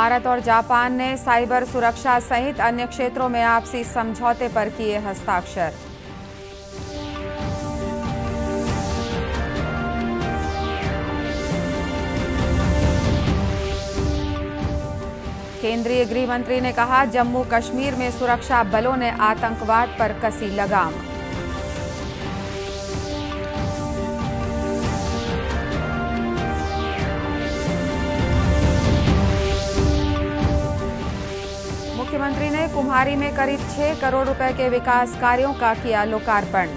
भारत और जापान ने साइबर सुरक्षा सहित अन्य क्षेत्रों में आपसी समझौते पर किए हस्ताक्षर। केंद्रीय गृह मंत्री ने कहा, जम्मू कश्मीर में सुरक्षा बलों ने आतंकवाद पर कसी लगाम। मुख्यमंत्री ने कुम्हारी में करीब 6 करोड़ रुपए के विकास कार्यों का किया लोकार्पण।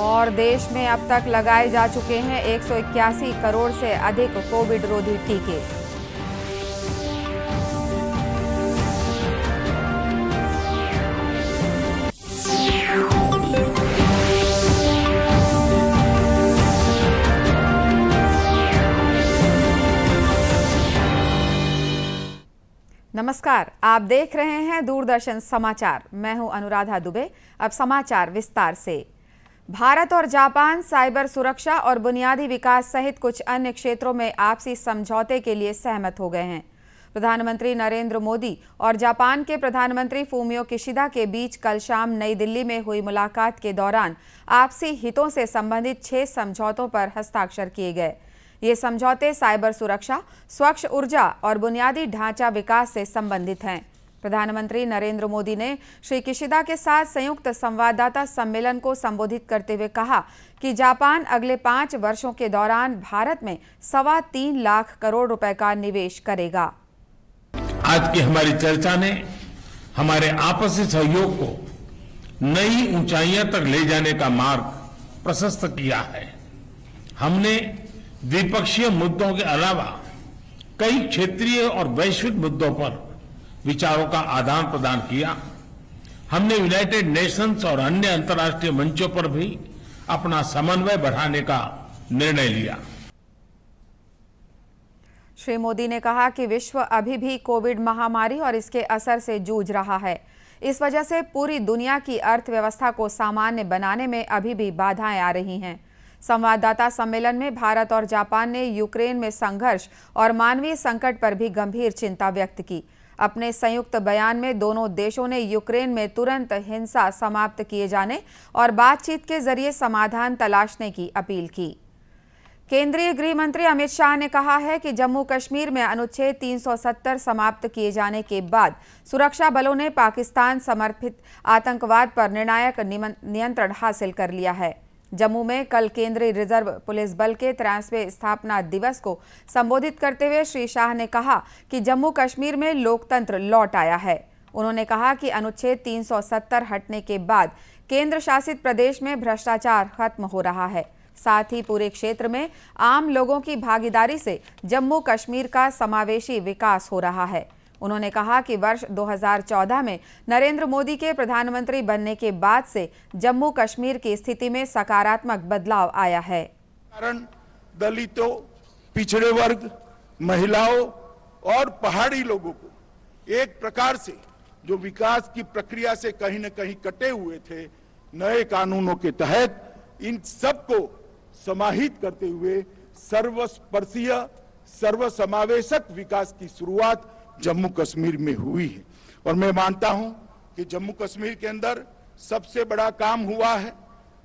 और देश में अब तक लगाए जा चुके हैं 181 करोड़ से अधिक कोविड रोधी टीके। नमस्कार, आप देख रहे हैं दूरदर्शन समाचार। मैं हूं अनुराधा दुबे। अब समाचार विस्तार से। भारत और जापान साइबर सुरक्षा और बुनियादी विकास सहित कुछ अन्य क्षेत्रों में आपसी समझौते के लिए सहमत हो गए हैं। प्रधानमंत्री नरेंद्र मोदी और जापान के प्रधानमंत्री फूमियो किशिदा के बीच कल शाम नई दिल्ली में हुई मुलाकात के दौरान आपसी हितों से संबंधित 6 समझौतों पर हस्ताक्षर किए गए। ये समझौते साइबर सुरक्षा, स्वच्छ ऊर्जा और बुनियादी ढांचा विकास से संबंधित हैं। प्रधानमंत्री नरेंद्र मोदी ने श्री किशिदा के साथ संयुक्त संवाददाता सम्मेलन को संबोधित करते हुए कहा कि जापान अगले 5 वर्षों के दौरान भारत में 3.25 लाख करोड़ रुपए का निवेश करेगा। आज की हमारी चर्चा ने हमारे आपसी सहयोग को नई ऊंचाइयों तक ले जाने का मार्ग प्रशस्त किया है। हमने द्विपक्षीय मुद्दों के अलावा कई क्षेत्रीय और वैश्विक मुद्दों पर विचारों का आदान प्रदान किया। हमने यूनाइटेड नेशंस और अन्य अंतर्राष्ट्रीय मंचों पर भी अपना समन्वय बढ़ाने का निर्णय लिया। श्री मोदी ने कहा कि विश्व अभी भी कोविड महामारी और इसके असर से जूझ रहा है। इस वजह से पूरी दुनिया की अर्थव्यवस्था को सामान्य बनाने में अभी भी बाधाएं आ रही हैं। संवाददाता सम्मेलन में भारत और जापान ने यूक्रेन में संघर्ष और मानवीय संकट पर भी गंभीर चिंता व्यक्त की। अपने संयुक्त बयान में दोनों देशों ने यूक्रेन में तुरंत हिंसा समाप्त किए जाने और बातचीत के जरिए समाधान तलाशने की अपील की। केंद्रीय गृह मंत्री अमित शाह ने कहा है कि जम्मू कश्मीर में अनुच्छेद 370 समाप्त किए जाने के बाद सुरक्षा बलों ने पाकिस्तान समर्थित आतंकवाद पर निर्णायक नियंत्रण हासिल कर लिया है। जम्मू में कल केंद्रीय रिजर्व पुलिस बल के 83वें स्थापना दिवस को संबोधित करते हुए श्री शाह ने कहा कि जम्मू कश्मीर में लोकतंत्र लौट आया है। उन्होंने कहा कि अनुच्छेद 370 हटने के बाद केंद्र शासित प्रदेश में भ्रष्टाचार खत्म हो रहा है। साथ ही पूरे क्षेत्र में आम लोगों की भागीदारी से जम्मू कश्मीर का समावेशी विकास हो रहा है। उन्होंने कहा कि वर्ष 2014 में नरेंद्र मोदी के प्रधानमंत्री बनने के बाद से जम्मू कश्मीर की स्थिति में सकारात्मक बदलाव आया है। कारण दलितों, पिछड़े वर्ग, महिलाओं और पहाड़ी लोगों को एक प्रकार से जो विकास की प्रक्रिया से कहीं न कहीं कटे हुए थे, नए कानूनों के तहत इन सबको समाहित करते हुए सर्वस्पर्शीय, सर्वसमावेशक विकास की शुरुआत जम्मू कश्मीर में हुई है। और मैं मानता हूं कि जम्मू कश्मीर के अंदर सबसे बड़ा काम हुआ है,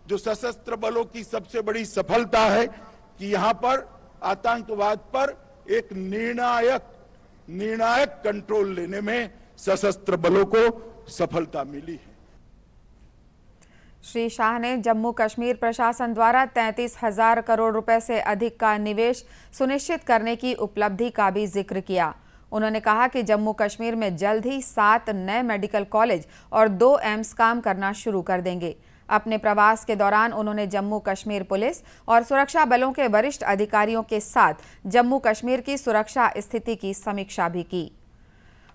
जो सशस्त्र बलों की सबसे बड़ी सफलता है कि यहां पर आतंकवाद पर एक निर्णायक कंट्रोल लेने में सशस्त्र बलों को सफलता मिली है। श्री शाह ने जम्मू कश्मीर प्रशासन द्वारा 33,000 करोड़ रुपए से अधिक का निवेश सुनिश्चित करने की उपलब्धि का भी जिक्र किया। उन्होंने कहा कि जम्मू कश्मीर में जल्द ही 7 नए मेडिकल कॉलेज और 2 एम्स काम करना शुरू कर देंगे। अपने प्रवास के दौरान उन्होंने जम्मू कश्मीर पुलिस और सुरक्षा बलों के वरिष्ठ अधिकारियों के साथ जम्मू कश्मीर की सुरक्षा स्थिति की समीक्षा भी की।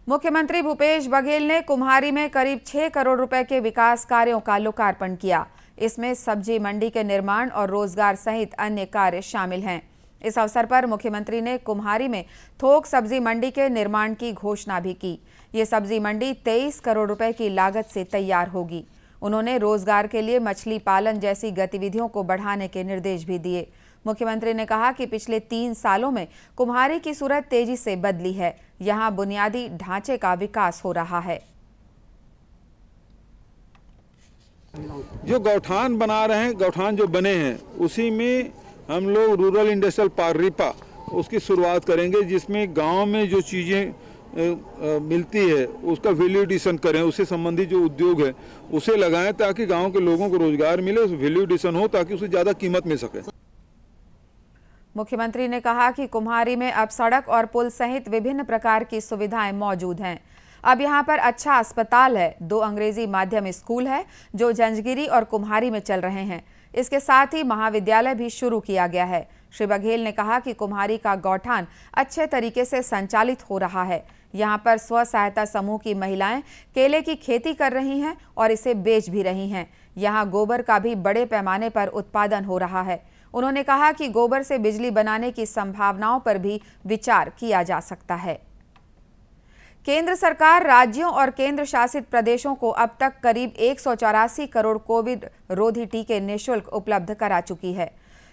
मुख्यमंत्री भूपेश बघेल ने कुम्हारी में करीब 6 करोड़ रुपए के विकास कार्यों का लोकार्पण किया। इसमें सब्जी मंडी के निर्माण और रोजगार सहित अन्य कार्य शामिल हैं। इस अवसर पर मुख्यमंत्री ने कुम्हारी में थोक सब्जी मंडी के निर्माण की घोषणा भी की। ये सब्जी मंडी 23 करोड़ रुपए की लागत से तैयार होगी। उन्होंने रोजगार के लिए मछली पालन जैसी गतिविधियों को बढ़ाने के निर्देश भी दिए। मुख्यमंत्री ने कहा कि पिछले 3 सालों में कुम्हारी की सूरत तेजी से बदली है। यहां बुनियादी ढांचे का विकास हो रहा है। जो गौठान बना रहे हैं, गौठान जो बने हैं, उसी में हम लोग रूरल इंडस्ट्रियल पार्क रिपा उसकी शुरुआत करेंगे, जिसमें गांव में जो चीज़ें मिलती है उसका वैल्यू एडिशन करें, उससे संबंधित जो उद्योग है उसे लगाएं ताकि गांव के लोगों को रोजगार मिले, उस वैल्यू एडिशन हो ताकि उसे ज़्यादा कीमत मिल सके। मुख्यमंत्री ने कहा कि कुम्हारी में अब सड़क और पुल सहित विभिन्न प्रकार की सुविधाएं मौजूद हैं। अब यहां पर अच्छा अस्पताल है, 2 अंग्रेजी माध्यम स्कूल है जो जंजगिरी और कुम्हारी में चल रहे हैं। इसके साथ ही महाविद्यालय भी शुरू किया गया है। श्री बघेल ने कहा कि कुम्हारी का गौठान अच्छे तरीके से संचालित हो रहा है। यहां पर स्व सहायता समूह की महिलाएं केले की खेती कर रही हैं और इसे बेच भी रही हैं। यहां गोबर का भी बड़े पैमाने पर उत्पादन हो रहा है। उन्होंने कहा कि गोबर से बिजली बनाने की संभावनाओं पर भी विचार किया जा सकता है। केंद्र सरकार राज्यों और केंद्र शासित प्रदेशों को अब तक करीब 184 करोड़ कोविड रोधी टीके निःशुल्क उपलब्ध करा चुकी है।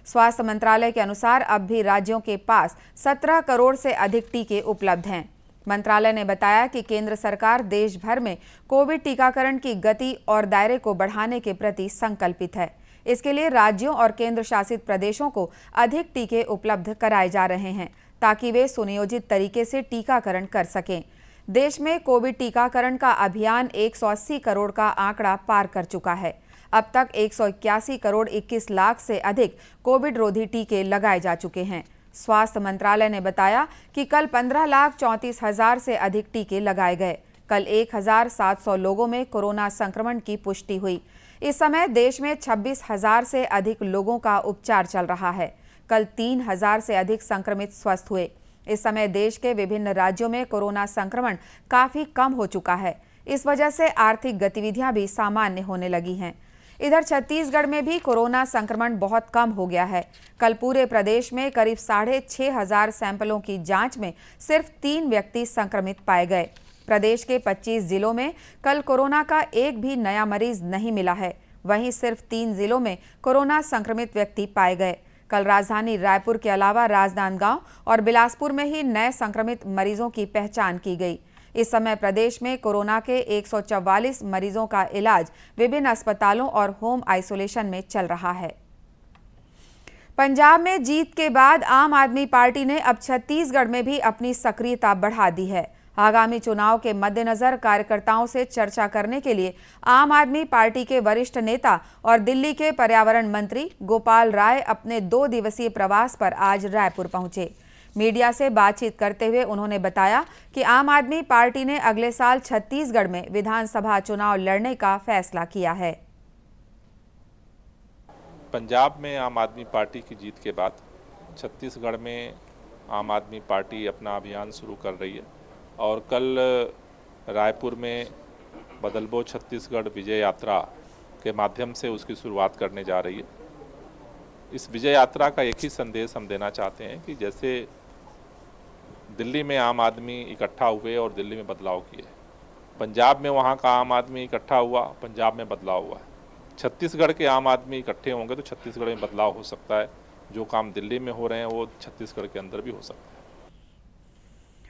स्वास्थ्य मंत्रालय के अनुसार अब भी राज्यों के पास 17 करोड़ से अधिक टीके उपलब्ध हैं। मंत्रालय ने बताया कि केंद्र सरकार देश भर में कोविड टीकाकरण की गति और दायरे को बढ़ाने के प्रति संकल्पित है। इसके लिए राज्यों और केंद्र शासित प्रदेशों को अधिक टीके उपलब्ध कराए जा रहे हैं ताकि वे सुनियोजित तरीके से टीकाकरण कर सकें। देश में कोविड टीकाकरण का अभियान 180 करोड़ का आंकड़ा पार कर चुका है। अब तक 181 करोड़ 21 लाख से अधिक कोविड रोधी टीके लगाए जा चुके हैं। स्वास्थ्य मंत्रालय ने बताया कि कल 15,34,000 से अधिक टीके लगाए गए। कल 1,700 लोगों में कोरोना संक्रमण की पुष्टि हुई। इस समय देश में 26,000 से अधिक लोगों का उपचार चल रहा है। कल 3,000 से अधिक संक्रमित स्वस्थ हुए। इस समय देश के विभिन्न राज्यों में कोरोना संक्रमण काफी कम हो चुका है। इस वजह से आर्थिक गतिविधियां भी सामान्य होने लगी हैं। इधर छत्तीसगढ़ में भी कोरोना संक्रमण बहुत कम हो गया है। कल पूरे प्रदेश में करीब 6,500 सैंपलों की जांच में सिर्फ 3 व्यक्ति संक्रमित पाए गए। प्रदेश के 25 जिलों में कल कोरोना का एक भी नया मरीज नहीं मिला है। वहीं सिर्फ 3 जिलों में कोरोना संक्रमित व्यक्ति पाए गए। कल राजधानी रायपुर के अलावा राजनांदगांव और बिलासपुर में ही नए संक्रमित मरीजों की पहचान की गई। इस समय प्रदेश में कोरोना के 144 मरीजों का इलाज विभिन्न अस्पतालों और होम आइसोलेशन में चल रहा है। पंजाब में जीत के बाद आम आदमी पार्टी ने अब छत्तीसगढ़ में भी अपनी सक्रियता बढ़ा दी है। आगामी चुनाव के मद्देनजर कार्यकर्ताओं से चर्चा करने के लिए आम आदमी पार्टी के वरिष्ठ नेता और दिल्ली के पर्यावरण मंत्री गोपाल राय अपने 2 दिवसीय प्रवास पर आज रायपुर पहुंचे। मीडिया से बातचीत करते हुए उन्होंने बताया कि आम आदमी पार्टी ने अगले साल छत्तीसगढ़ में विधानसभा चुनाव लड़ने का फैसला किया है। पंजाब में आम आदमी पार्टी की जीत के बाद छत्तीसगढ़ में आम आदमी पार्टी अपना अभियान शुरू कर रही है और कल रायपुर में बदलबो छत्तीसगढ़ विजय यात्रा के माध्यम से उसकी शुरुआत करने जा रही है। इस विजय यात्रा का एक ही संदेश हम देना चाहते हैं कि जैसे दिल्ली में आम आदमी इकट्ठा हुए और दिल्ली में बदलाव किए, पंजाब में वहाँ का आम आदमी इकट्ठा हुआ, पंजाब में बदलाव हुआ है। छत्तीसगढ़ के आम आदमी इकट्ठे होंगे तो छत्तीसगढ़ में बदलाव हो सकता है। जो काम दिल्ली में हो रहे हैं वो छत्तीसगढ़ के अंदर भी हो सकता है।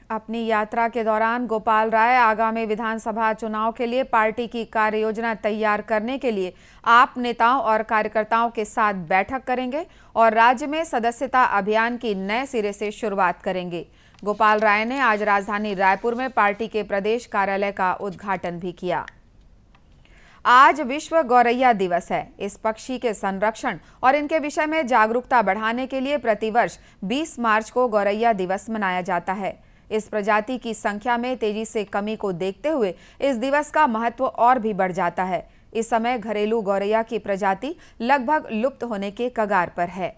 अपनी यात्रा के दौरान गोपाल राय आगामी विधानसभा चुनाव के लिए पार्टी की कार्य योजना तैयार करने के लिए आप नेताओं और कार्यकर्ताओं के साथ बैठक करेंगे और राज्य में सदस्यता अभियान की नए सिरे से शुरुआत करेंगे। गोपाल राय ने आज राजधानी रायपुर में पार्टी के प्रदेश कार्यालय का उद्घाटन भी किया। आज विश्व गौरैया दिवस है। इस पक्षी के संरक्षण और इनके विषय में जागरूकता बढ़ाने के लिए प्रतिवर्ष 20 मार्च को गौरैया दिवस मनाया जाता है। इस प्रजाति की संख्या में तेजी से कमी को देखते हुए इस दिवस का महत्व और भी बढ़ जाता है। इस समय घरेलू गौरैया की प्रजाति लगभग लुप्त होने के कगार पर है।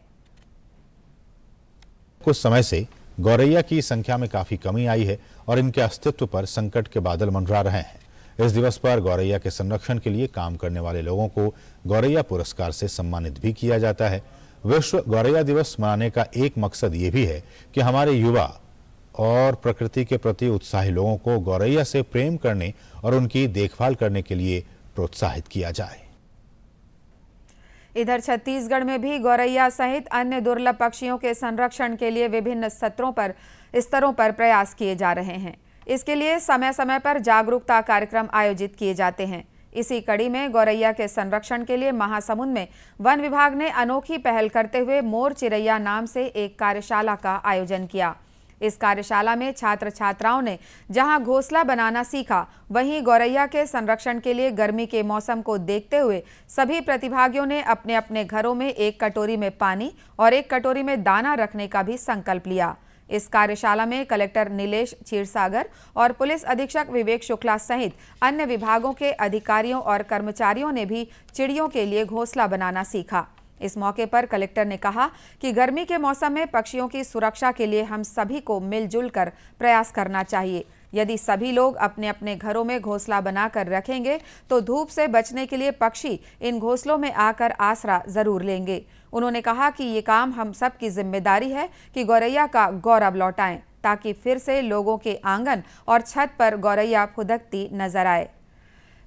कुछ समय से गौरैया की संख्या में काफी कमी आई है और इनके अस्तित्व पर संकट के बादल मंडरा रहे हैं। इस दिवस पर गौरैया के संरक्षण के लिए काम करने वाले लोगों को गौरैया पुरस्कार से सम्मानित भी किया जाता है। विश्व गौरैया दिवस मनाने का एक मकसद ये भी है कि हमारे युवा और प्रकृति के प्रति उत्साही लोगों को गौरैया से प्रेम करने और उनकी देखभाल करने के लिए प्रोत्साहित किया जाए। इधर छत्तीसगढ़ में भी गौरैया सहित अन्य दुर्लभ पक्षियों के संरक्षण के लिए विभिन्न स्तरों पर प्रयास किए जा रहे हैं। इसके लिए समय समय पर जागरूकता कार्यक्रम आयोजित किए जाते हैं। इसी कड़ी में गौरैया के संरक्षण के लिए महासमुंद में वन विभाग ने अनोखी पहल करते हुए मोर चिरैया नाम से एक कार्यशाला का आयोजन किया। इस कार्यशाला में छात्र छात्राओं ने जहां घोंसला बनाना सीखा, वहीं गौरैया के संरक्षण के लिए गर्मी के मौसम को देखते हुए सभी प्रतिभागियों ने अपने अपने घरों में एक कटोरी में पानी और एक कटोरी में दाना रखने का भी संकल्प लिया। इस कार्यशाला में कलेक्टर नीलेश क्षीरसागर और पुलिस अधीक्षक विवेक शुक्ला सहित अन्य विभागों के अधिकारियों और कर्मचारियों ने भी चिड़ियों के लिए घोंसला बनाना सीखा। इस मौके पर कलेक्टर ने कहा कि गर्मी के मौसम में पक्षियों की सुरक्षा के लिए हम सभी को मिलजुल कर प्रयास करना चाहिए। यदि सभी लोग अपने अपने घरों में घोंसला बनाकर रखेंगे तो धूप से बचने के लिए पक्षी इन घोंसलों में आकर आसरा जरूर लेंगे। उन्होंने कहा कि ये काम हम सब की जिम्मेदारी है कि गौरैया का गौरव लौटाएं, ताकि फिर से लोगों के आंगन और छत पर गौरैया फुदकती नजर आए।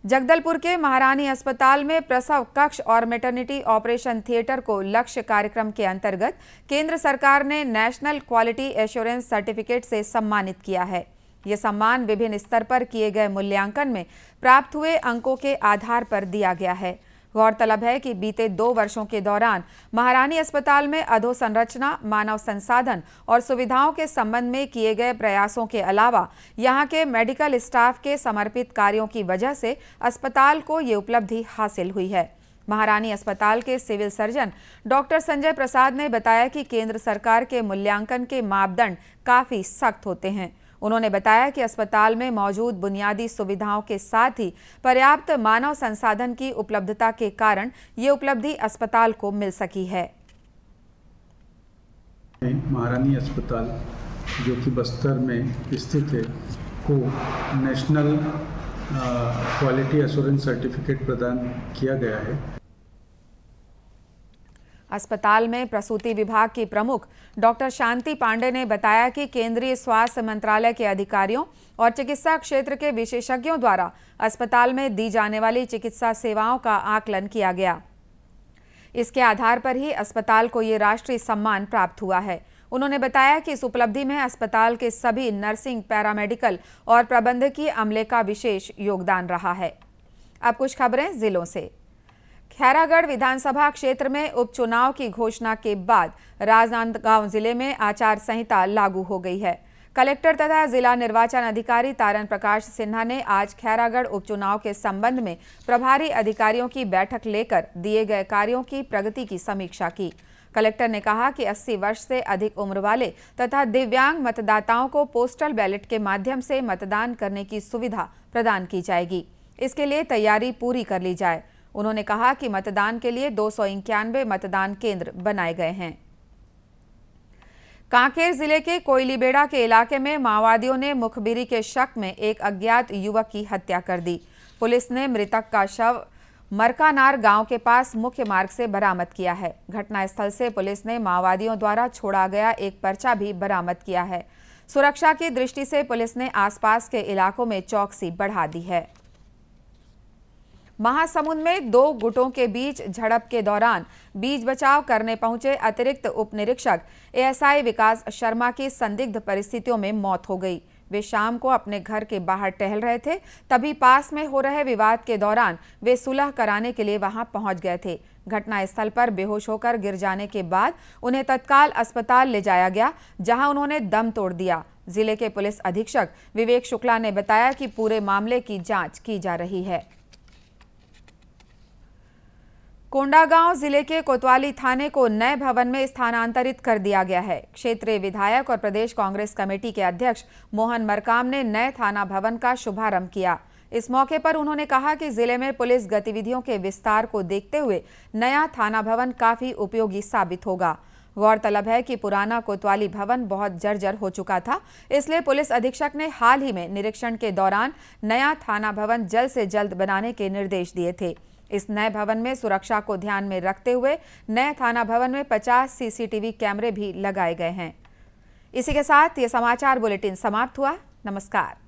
जगदलपुर के महारानी अस्पताल में प्रसव कक्ष और मैटरनिटी ऑपरेशन थिएटर को लक्ष्य कार्यक्रम के अंतर्गत केंद्र सरकार ने नेशनल क्वालिटी एश्योरेंस सर्टिफिकेट से सम्मानित किया है। यह सम्मान विभिन्न स्तर पर किए गए मूल्यांकन में प्राप्त हुए अंकों के आधार पर दिया गया है। गौरतलब है कि बीते 2 वर्षों के दौरान महारानी अस्पताल में अधोसंरचना, मानव संसाधन और सुविधाओं के संबंध में किए गए प्रयासों के अलावा यहां के मेडिकल स्टाफ के समर्पित कार्यों की वजह से अस्पताल को ये उपलब्धि हासिल हुई है। महारानी अस्पताल के civil surgeon doctor Sanjay Prasad ने बताया कि केंद्र सरकार के मूल्यांकन के मापदंड काफी सख्त होते हैं। उन्होंने बताया कि अस्पताल में मौजूद बुनियादी सुविधाओं के साथ ही पर्याप्त मानव संसाधन की उपलब्धता के कारण ये उपलब्धि अस्पताल को मिल सकी है। महारानी अस्पताल जो कि बस्तर में स्थित है को नेशनल क्वालिटी एश्योरेंस सर्टिफिकेट प्रदान किया गया है। अस्पताल में प्रसूति विभाग की प्रमुख डॉक्टर शांति पांडे ने बताया कि केंद्रीय स्वास्थ्य मंत्रालय के अधिकारियों और चिकित्सा क्षेत्र के विशेषज्ञों द्वारा अस्पताल में दी जाने वाली चिकित्सा सेवाओं का आकलन किया गया। इसके आधार पर ही अस्पताल को ये राष्ट्रीय सम्मान प्राप्त हुआ है। उन्होंने बताया कि इस उपलब्धि में अस्पताल के सभी नर्सिंग, पैरामेडिकल और प्रबंधकीय अमले का विशेष योगदान रहा है। अब कुछ खबरें जिलों से। खैरागढ़ विधानसभा क्षेत्र में उपचुनाव की घोषणा के बाद राजनांदगांव जिले में आचार संहिता लागू हो गई है। कलेक्टर तथा जिला निर्वाचन अधिकारी तारण प्रकाश सिन्हा ने आज खैरागढ़ उपचुनाव के संबंध में प्रभारी अधिकारियों की बैठक लेकर दिए गए कार्यों की प्रगति की समीक्षा की। कलेक्टर ने कहा कि 80 वर्ष से अधिक उम्र वाले तथा दिव्यांग मतदाताओं को पोस्टल बैलेट के माध्यम से मतदान करने की सुविधा प्रदान की जाएगी। इसके लिए तैयारी पूरी कर ली जाए। उन्होंने कहा कि मतदान के लिए 291 मतदान केंद्र बनाए गए हैं। कांकेर जिले के कोयलीबेड़ा के इलाके में माओवादियों ने मुखबिरी के शक में एक अज्ञात युवक की हत्या कर दी। पुलिस ने मृतक का शव मरकानार गांव के पास मुख्य मार्ग से बरामद किया है। घटनास्थल से पुलिस ने माओवादियों द्वारा छोड़ा गया एक पर्चा भी बरामद किया है। सुरक्षा की दृष्टि से पुलिस ने आसपास के इलाकों में चौकसी बढ़ा दी है। महासमुंद में 2 गुटों के बीच झड़प के दौरान बीच बचाव करने पहुंचे अतिरिक्त उप निरीक्षक एएसआई विकास शर्मा की संदिग्ध परिस्थितियों में मौत हो गई। वे शाम को अपने घर के बाहर टहल रहे थे, तभी पास में हो रहे विवाद के दौरान वे सुलह कराने के लिए वहां पहुंच गए थे। घटनास्थल पर बेहोश होकर गिर जाने के बाद उन्हें तत्काल अस्पताल ले जाया गया, जहां उन्होंने दम तोड़ दिया। जिले के पुलिस अधीक्षक विवेक शुक्ला ने बताया कि पूरे मामले की जांच की जा रही है। कोंडागांव जिले के कोतवाली थाने को नए भवन में स्थानांतरित कर दिया गया है। क्षेत्रीय विधायक और प्रदेश कांग्रेस कमेटी के अध्यक्ष मोहन मरकाम ने नए थाना भवन का शुभारंभ किया। इस मौके पर उन्होंने कहा कि जिले में पुलिस गतिविधियों के विस्तार को देखते हुए नया थाना भवन काफी उपयोगी साबित होगा। गौरतलब है कि पुराना कोतवाली भवन बहुत जर्जर हो चुका था, इसलिए पुलिस अधीक्षक ने हाल ही में निरीक्षण के दौरान नया थाना भवन जल्द से जल्द बनाने के निर्देश दिए थे। इस नए भवन में सुरक्षा को ध्यान में रखते हुए नए थाना भवन में 50 सीसीटीवी कैमरे भी लगाए गए हैं। इसी के साथ ये समाचार बुलेटिन समाप्त हुआ। नमस्कार।